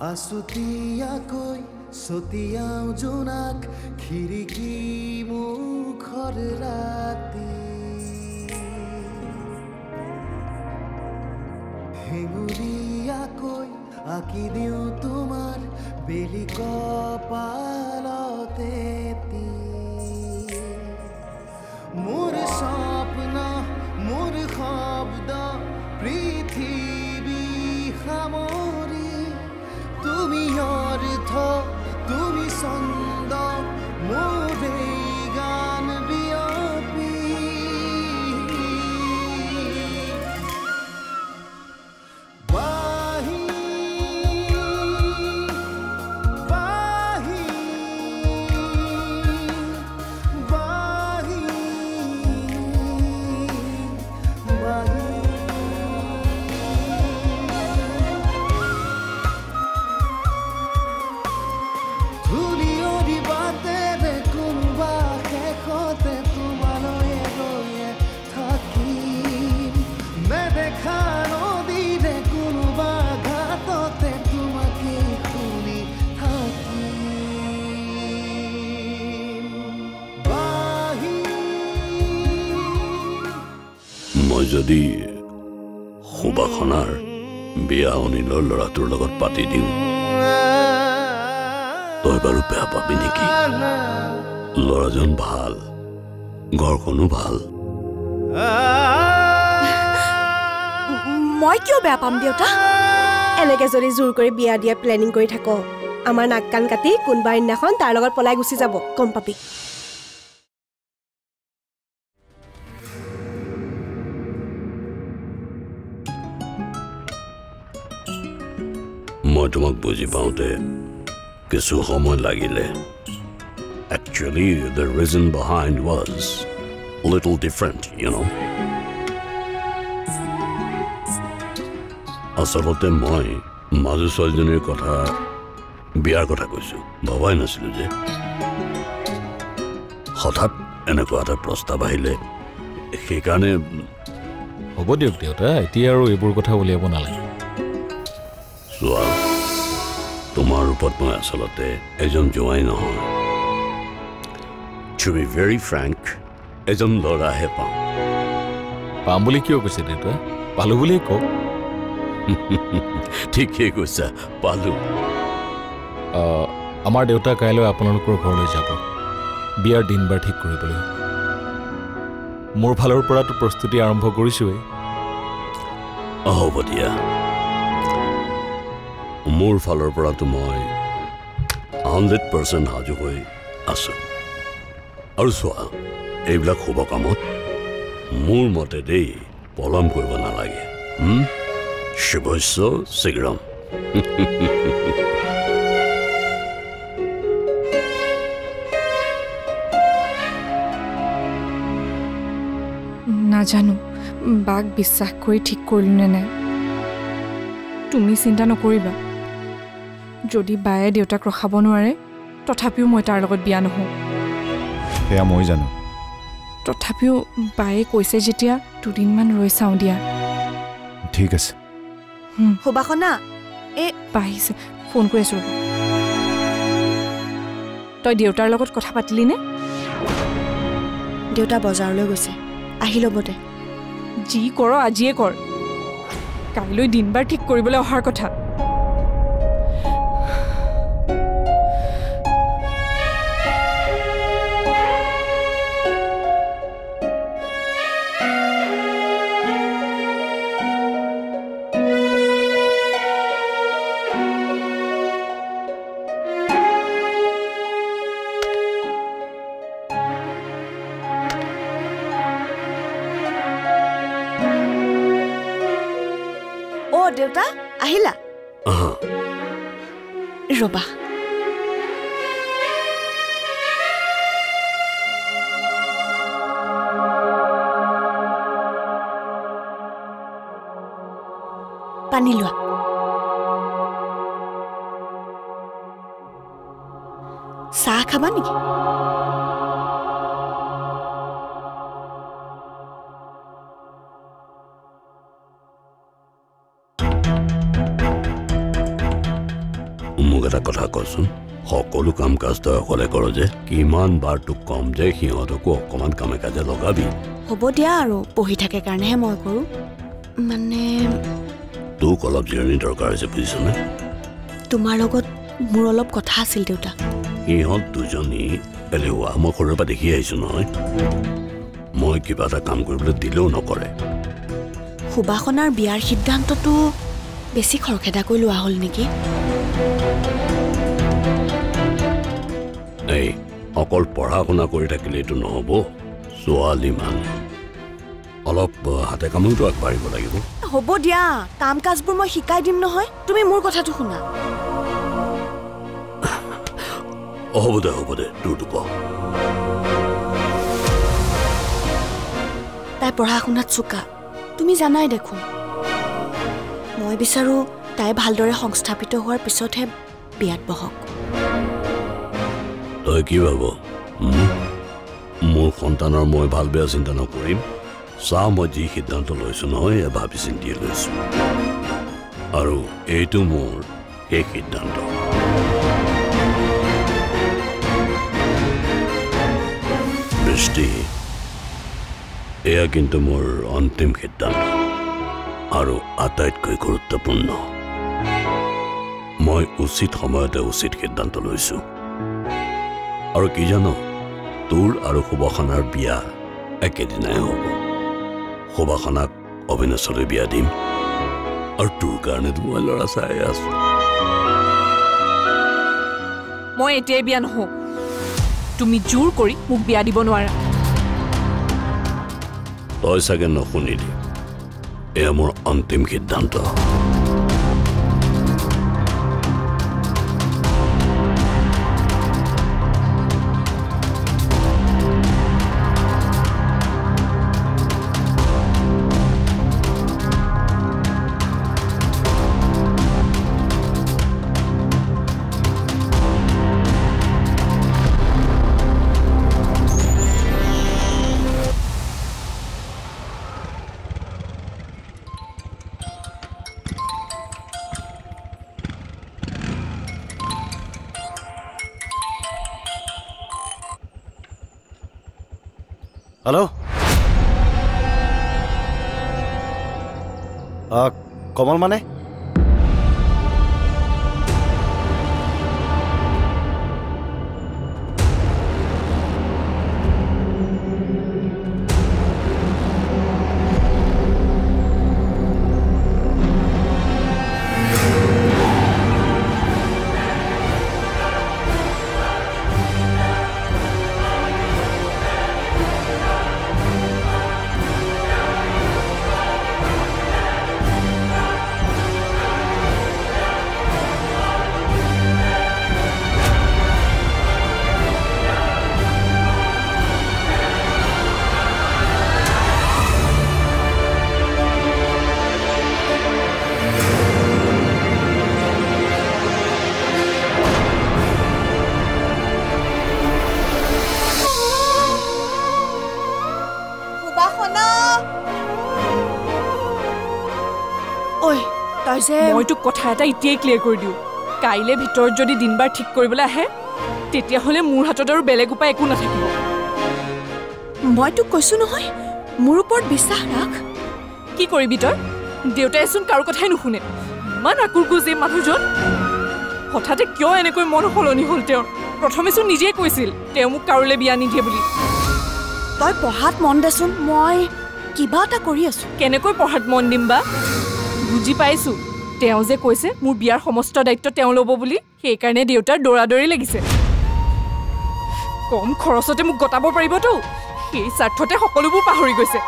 আছুতীয়াকৈ ছটিয়াও জোনাক খিৰিকী মুখৰ ৰাতি হেঙুলীয়াকৈ আঁকি দিওঁ তোমাৰ বেলি কপালতে মোৰ স্বপ্ন মোৰ শব্দ পৃথিৱী সামৰি তুমি অৰ্থ তুমি ছন্দ মোৰ গান বিয়পি বাহি বাহি বাহি বাহি মই যদি সুবাসনাৰ বিয়া অনিলৰ ল'ৰাটোৰ লগত পাতি দিওঁ তই বাৰু বেয়া পাবি নেকি ল'ৰাজন ভাল ঘৰখনো ভাল মই কিয় বেয়া পাম দেউতা এনেকে যদি জোৰ কৰি বিয়া দিয়া প্লেনিং কৰি থাক আমাৰ নাক কান কাটি কোনবা দিনাখন তাৰ লগত পলাই গুচি যাব গম পাবি মই তোমাক বুজি পাওঁতে কিছু সময় লাগিলে actually the reason behind was a little different you know আচলতে মই মাজু ছোৱালীজনীৰ কথা বিয়াৰ কথা কৈছো ভাবাই নাছিলো যে হঠাৎ এনেকুৱা এটা প্ৰস্তাৱ আহিলে সেইকাৰণে হ'ব দিয়ক দেউতা এতিয়া আৰু এইবোৰ কথা উলিয়াব নালাগে চোৱা তোমাৰ ওপৰত মই আচলতে এজন জোৱাই নহয় to be very frank এজন ল'ৰাহে পাম বুলি কিয় কৈছে দেউতা পালো বুলিয়ে কওক ঠিকেই কৈছা পালো আমাৰ দেউতা কাইলৈ আপোনালোকৰ ঘৰলৈ যাব বিয়াৰ দিন বাৰ ঠিক কৰিবলৈ মোৰ ফালৰ পৰাটো প্ৰস্তুতি আৰম্ভ কৰিছোৱেই হ'ব দিয়া মোৰ ফালৰ পৰাটো মই 100% সাজু হৈ আছো আৰু চোৱা এইবিলাক শুভ কামত মোৰ মতে দেই পলম কৰিব নালাগে শুভস্য শীঘ্ৰম নাজানো বাক বিশ্বাস কৰি ঠিক কৰিলো নে নাই তুমি চিন্তা নকৰিবা যদি বায়ে দেউতাক ৰখাব নোৱাৰে তথাপিও মই তাৰ লগত বিয়া নহওঁ সেয়া মই জানো তথাপিও বায়ে কৈছে যেতিয়া দুদিনমান ৰৈ চাওঁ দিয়া ঠিক আছে সুবাসনা আহিছে ফোন কৰি আছো তই দেউতাৰ লগত কথা পাতিলি নে দেউতা বজাৰলৈ গৈছে আহি ল'ব দে যি কৰ আজিয়ে কৰ কাইলৈ দিন বাৰ ঠিক কৰিবলৈ অহাৰ কথা দেউতা আহিলা ৰবা পানী লোৱা চাহ খাবা নেকি মোক এটা কথা কচোন সকলো কাম কাজ তই অকলে কৰ যে কিমান বাৰ তোক কম যে সিহঁতকো অকণমান কামে কাজে লগাবি হ'ব দিয়া আৰু পঢ়ি থাকে কাৰণেহে মই কৰোঁ মানে তোক অলপ জিৰণি দৰকাৰ হৈছে বুজিছনে তোমাৰ লগত মোৰ অলপ কথা আছিল দেউতা সিহঁত দুজনী এলেহুৱা মই সৰুৰে পৰা দেখি আহিছোঁ নহয় মই কিবা এটা কাম কৰিবলৈ দিলেও নকৰে সুবাসনাৰ বিয়াৰ সিদ্ধান্তটো বেছি খৰখেদাকৈ লোৱা হ'ল নেকি এই অকল পঢ়া শুনা কৰি থাকিলেইটো নহ'ব ছোৱালী মানুহ অলপ হাতে কামতো আগবাঢ়িব লাগিব হ'ব দিয়া কাম কাজবোৰ মই শিকাই দিম নহয় তুমি মোৰ কথাটো শুনা হ'ব দে তোৰটো ক তাই পঢ়া শুনাত চোকা তুমি জানাই দেখোন মই বিচাৰোঁ তাই ভালদৰে সংস্থাপিত হোৱাৰ পিছতহে বিয়াত বহক তই কি ভাব মোৰ সন্তানৰ মই ভাল বেয়া চিন্তা নকৰিম চা মই যি সিদ্ধান্ত লৈছোঁ নহয় ভাবি চিন্তিয়ে লৈছোঁ আৰু এইটো মোৰ সেই সিদ্ধান্ত বৃষ্টি এয়া কিন্তু মোৰ অন্তিম সিদ্ধান্ত আৰু আটাইতকৈ গুৰুত্বপূৰ্ণ মই উচিত সময়তে উচিত সিদ্ধান্ত লৈছোঁ আৰু কি জানো তোৰ আৰু সুবাসনাৰ বিয়া একেদিনাই হ'ব সুবাসনাক অবিনাশলৈ বিয়া দিম আৰু তোৰ কাৰণেতো মই ল'ৰা চাই আছোঁ মই এতিয়াই বিয়া নহওঁ তুমি জোৰ কৰি মোক বিয়া দিব নোৱাৰা তই চাগে নুশুনিলি এয়া মোৰ অন্তিম সিদ্ধান্ত হেল্ল' কমল মানে মই তোক কথা এটা এতিয়াই ক্লিয়াৰ কৰি দিওঁ কাইলৈ ভিতৰত যদি দিনবাৰ ঠিক কৰিবলৈ আহে তেতিয়াহ'লে মোৰ হাতত আৰু বেলেগ উপায় একো নাথাকিব মই তোক কৈছোঁ নহয় মোৰ ওপৰত বিশ্বাস ৰাখ কি কৰিবি তই দেউতাইচোন কাৰো কথাই নুশুনে ইমান আকুৰ গুজি মানুহজন হঠাতে কিয় এনেকৈ মন সলনি হ'ল তেওঁৰ প্ৰথমেচোন নিজেই কৈছিল তেওঁ মোক কাৰোলৈ বিয়া নিদিয়ে বুলি তই পঢ়াত মন দেচোন মই কিবা এটা কৰি আছোঁ কেনেকৈ পঢ়াত মন দিম বা বুজি পাইছোঁ তেওঁ যে কৈছে মোৰ বিয়াৰ সমস্ত দায়িত্ব তেওঁ ল'ব বুলি সেইকাৰণে দেউতাৰ দৌৰাদৌৰি লাগিছে কম খৰচতে মোক গতাব পাৰিবতো সেই স্বাৰ্থতে সকলোবোৰ পাহৰি গৈছে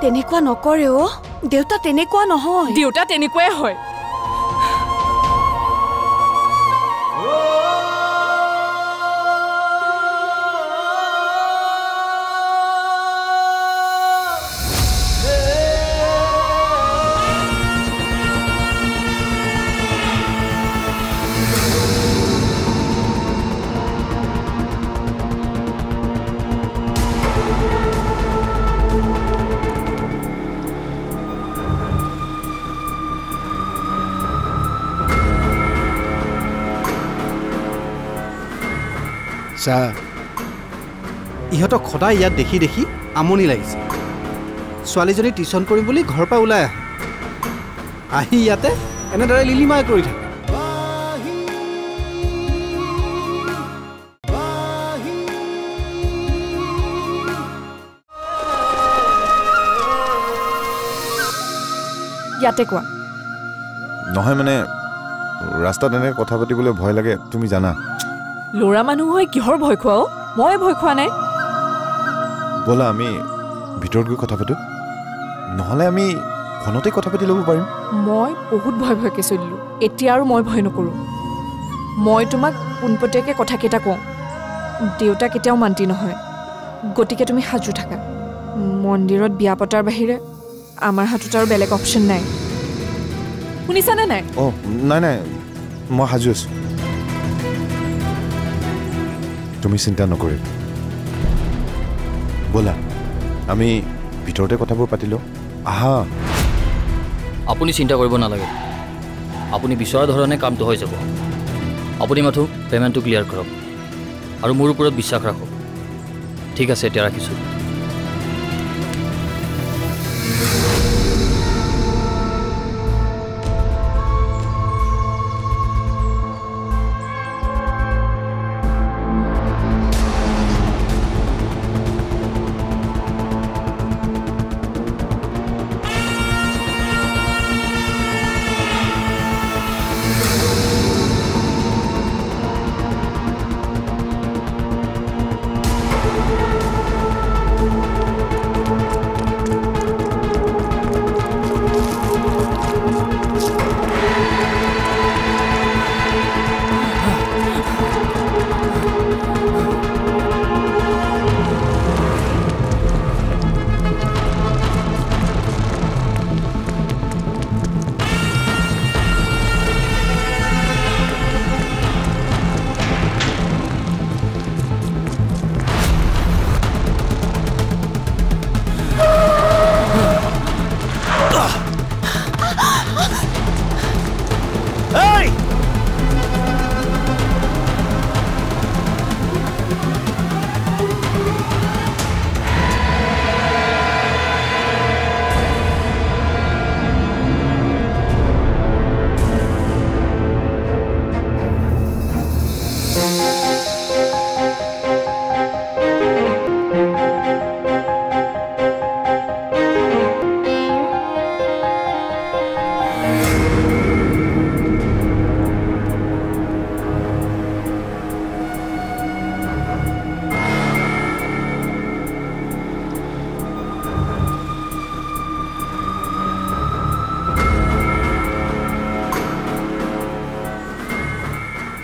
তেনেকুৱা নকৰে অ' দেউতা তেনেকুৱা নহয় দেউতা তেনেকুৱাই হয় চা ইহঁতক সদায় ইয়াত দেখি দেখি আমনি লাগিছে ছোৱালীজনী টিউশ্যন কৰিম বুলি ঘৰৰ পৰা ওলাই আহি ইয়াতে এনেদৰে লিলিমাই কৰি থাকে ইয়াতে কোৱা নহয় মানে ৰাস্তাত এনেকৈ কথা পাতিবলৈ ভয় লাগে তুমি জানা ল'ৰা মানুহ হৈ কিহৰ ভয় খোৱাও মই ভয় খোৱা নাই ব'লা আমি ভিতৰত গৈ কথা পাতোঁ নহ'লে আমি ফোনতে কথা পাতি ল'ব পাৰিম মই বহুত ভয়কৈ চলিলোঁ এতিয়া আৰু মই ভয় নকৰোঁ মই তোমাক পোনপটীয়াকৈ কথাকেইটা কওঁ দেউতা কেতিয়াও মান্তি নহয় গতিকে তুমি সাজু থাকা মন্দিৰত বিয়া পতাৰ বাহিৰে আমাৰ হাতত আৰু বেলেগ অপশ্যন নাই শুনিছানে নাই অঁ নাই নাই মই সাজু আছোঁ তুমি চিন্তা নকৰিবা ব'লা আমি ভিতৰতে কথাবোৰ পাতি লওঁ আহা আপুনি চিন্তা কৰিব নালাগে আপুনি বিচৰা ধৰণে কামটো হৈ যাব আপুনি মাথো পে'মেণ্টটো ক্লিয়াৰ কৰক আৰু মোৰ ওপৰত বিশ্বাস ৰাখক ঠিক আছে এতিয়া ৰাখিছোঁ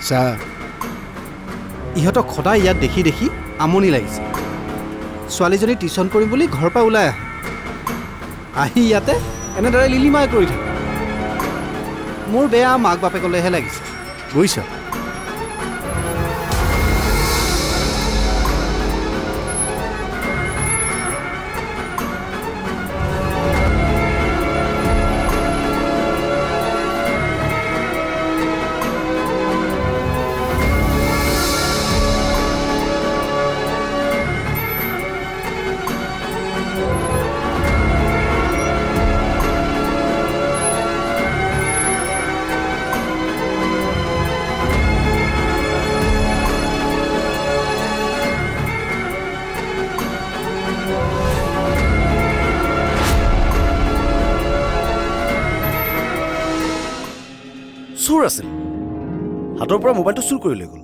চা ইহঁতক সদায় ইয়াত দেখি দেখি আমনি লাগিছে ছোৱালীজনী টিউশ্যন কৰিম বুলি ঘৰৰ পৰা ওলাই আহি ইয়াতে এনেদৰে লিলিমাই কৰি থাকে মোৰ বেয়া মাক বাপেকলৈহে লাগিছে বুজিছ চোৰ আছিল হাতৰ পৰা মোবাইলটো চুৰ কৰি লৈ গ'ল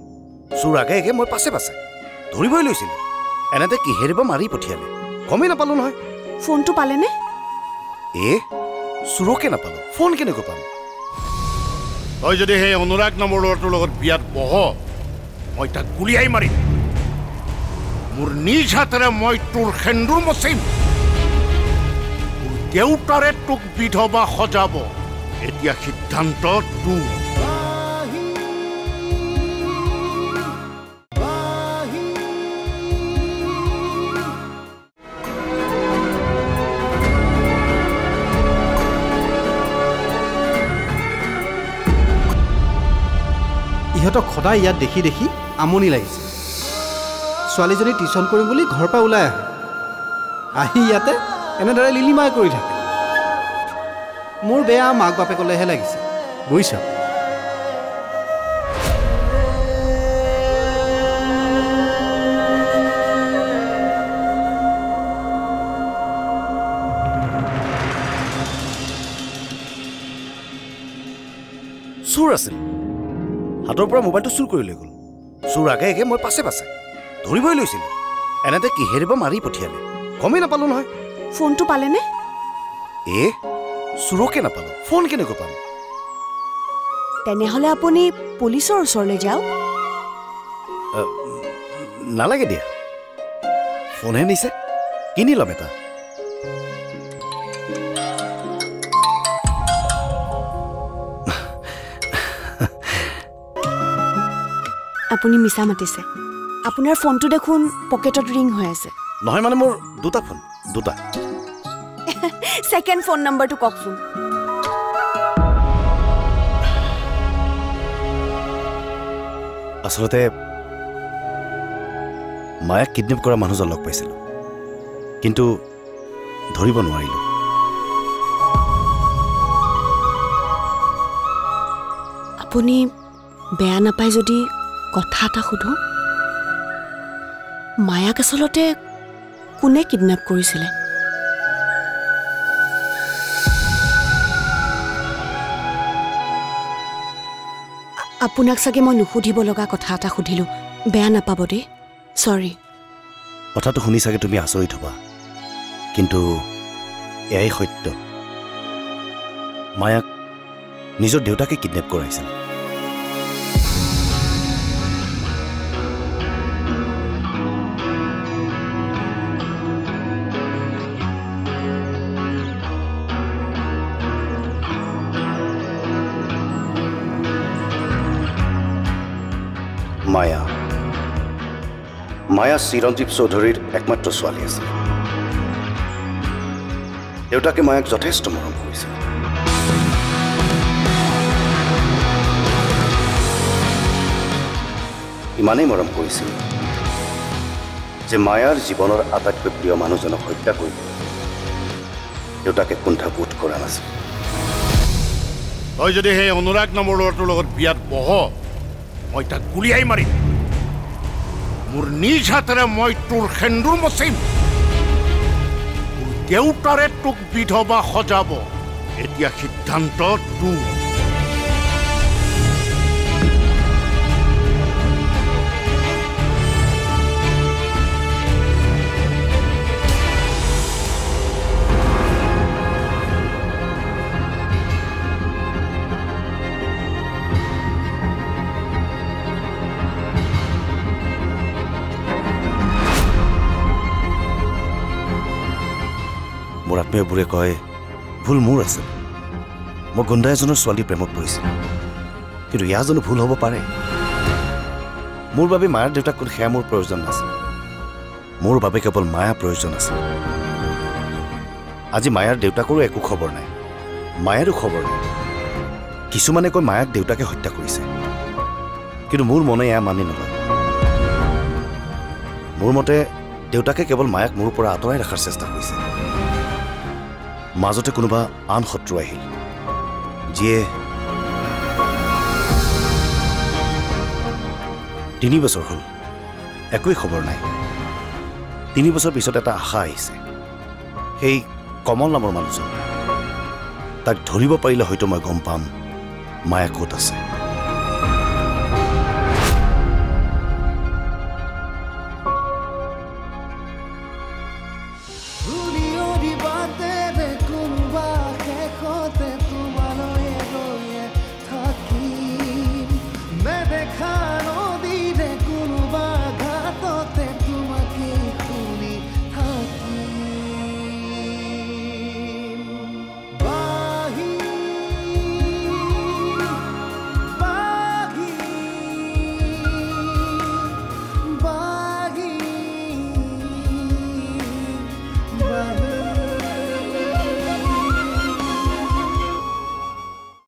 চোৰ আগে আগে মই পাছে পাছে ধৰিবই লৈছিলোঁ এনেতে কিহেৰে বা মাৰি পঠিয়ালে গমেই নাপালোঁ নহয় ফোনটো পালেনে চোৰকে নাপালোঁ ফোন কেনেকৈ পাম তই যদি সেই অনুৰাগ নামৰ ল'ৰাটোৰ লগত বিয়াত বহ মই তাক গুলিয়াই মাৰিম মোৰ নিজ হাতেৰে মই তোৰ সেন্দুৰ মচিম তোৰ দেউতাৰে তোক বিধৱা সজাব এতিয়া সিদ্ধান্ত তোৰ ইহঁতক সদায় ইয়াত দেখি দেখি আমনি লাগিছে ছোৱালীজনী টিউশ্যন কৰিম বুলি ঘৰৰ পৰা ওলাই আহি ইয়াতে এনেদৰে লিলিমাই কৰি থাকে। মোৰ বেয়া মাক বাপেকলৈহে লাগিছে বুজিছা। চোৰ আছিল, হাতৰ পৰা মোবাইলটো চুৰ কৰি লৈ গ'ল। চোৰ আগে আগে মই পাছে পাছে ধৰিবই লৈছিলোঁ। এনেতে কিহেৰে বা মাৰি পঠিয়ালে গমেই নাপালোঁ নহয়। ফোনটো পালেনে? চোৰকে নাপালোঁ, ফোন কেনেকৈ পাম? তেনেহ'লে আপুনি পুলিচৰ ওচৰলৈ যাওক। নালাগে দিয়া, ফোনহে নিছে, কিনি ল'ম এটা। আপুনি মিছা মাতিছে। আপোনাৰ ফোনটো দেখোন পকেটত ৰিং হৈ আছে। নহয় মানে মোৰ দুটা ফোন, দুটা। ছেকেণ্ড ফোন নম্বৰটো কওকচোন। আচলতে মায়াক কিডনেপ কৰা মানুহজন লগ পাইছিলোঁ, কিন্তু ধৰিব নোৱাৰিলোঁ। আপুনি বেয়া নাপায় যদি কথা এটা সোধোঁ, মায়াক আচলতে কোনে কিডনেপ কৰিছিলে? আপোনাক চাগে মই নুসুধিব লগা কথা এটা সুধিলোঁ, বেয়া নাপাব দেই, চৰি। কথাটো শুনি চাগে তুমি আচৰিত হ'বা, কিন্তু এয়াই সত্য। মায়াক নিজৰ দেউতাকে কিডনেপ কৰাইছিল। মায়া চিৰঞ্জীৱ চৌধুৰীৰ একমাত্ৰ ছোৱালী আছিল। দেউতাকে মায়াক যথেষ্ট মৰম কৰিছিল। ইমানেই মৰম কৰিছিল যে মায়াৰ জীৱনৰ আটাইতকৈ প্ৰিয় মানুহজনক হত্যা কৰি দেউতাকে কুণ্ঠাবোধ কৰা নাছিল। তই যদি সেই অনুৰাগ নামৰ ল'ৰাটোৰ লগত বিয়াত বহ, মই তাক গুলিয়াই মাৰিম। মোৰ নিজ হাতেৰে মই তোৰ সেন্দুৰ মচিম। তোৰ দেউতাৰে তোক বিধৱা সজাব। এতিয়া সিদ্ধান্ত তোৰ। মোৰ আত্মীয়বোৰে কয় ভুল মোৰ আছিল। মই গুণ্ডা এজনৰ ছোৱালী প্ৰেমত পৰিছিল, কিন্তু ইয়াৰ জানো ভুল হ'ব পাৰে? মোৰ বাবে মায়াৰ দেউতাক কোনো সেয়া মোৰ প্ৰয়োজন নাছিল। মোৰ বাবে কেৱল মায়া প্ৰয়োজন আছিল। আজি মায়াৰ দেউতাকৰো একো খবৰ নাই, মায়াৰো খবৰ নাই। কিছুমানে কয় মায়াক দেউতাকে হত্যা কৰিছে, কিন্তু মোৰ মনে এয়া মানি নলয়। মোৰ মতে দেউতাকে কেৱল মায়াক মোৰ পৰা আঁতৰাই ৰখাৰ চেষ্টা কৰিছে। মাজতে কোনোবা আন শত্ৰু আহিল, যিয়ে 3 বছৰ হ'ল একোৱেই খবৰ নাই। 3 বছৰ পিছত এটা আশা আহিছে। সেই কমল নামৰ মানুহজন, তাক ধৰিব পাৰিলে হয়তো মই গম পাম মায়া ক'ত আছে।